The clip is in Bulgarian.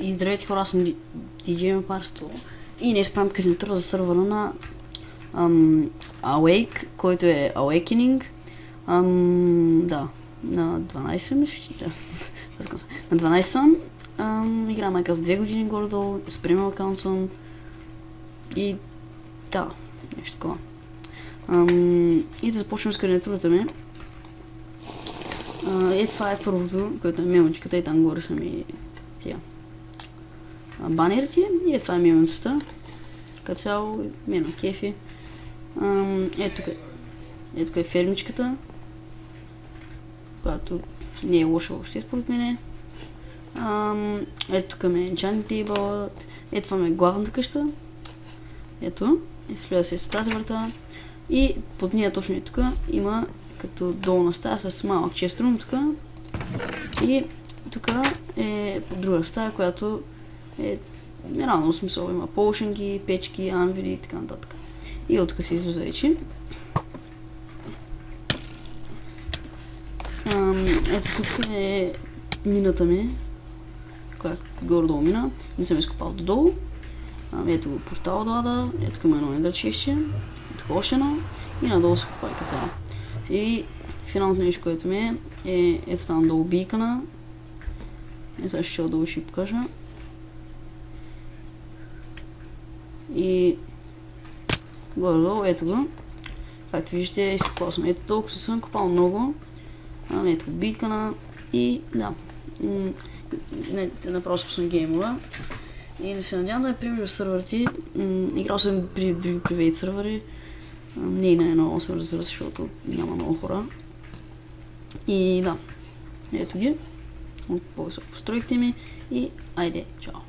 И здравейте хора, аз съм DJ Мапарство и днес правим кандидатура за сървъра на Awake, който е Awakening. Да, на 12 мисля, да. На 12 съм. Играя Minecraft 2 години горе-долу, с премиум акаунт съм. И да, нещо такова. И да започнем с кандидатурата ми. Това е първото, което е мемчката и там горе са ми тия банерите и това е меменцата. Като цяло мена кефи. Ето тук е фермичката, която не е лоша въобще според мене. Ето тук е enchanting table, ето това е главната къща. Ето, влиза се с тази врата и под нея точно и тук има като долна стая с малък честрум тук. И тук е друга стая, която е реално смисъл, има полшинги, печки, анвили и така нататък. И от тук се излиза вече. Ето тук е мината ми, която горе-долу мина, не съм изкопал додолу. Ето го портал до ада, ето към едно недърчище, ето още едно и надолу се копай като цяло. И финалното нещо, което ми е ето там долу бийкана. Сега ще отдолу ще покажа. И горе-долу, ето го. Както виждате, изкопал съм. Ето толкова съм копал много. Ето го бийкана и да. Направо спусна геймова. И не се надявам да я приближа в сървърите. Играл съм при други привейт сървъри. Не и на едно се разбира, защото няма много хора. И да, ето ги. По-високо постройките ми и айде, чао!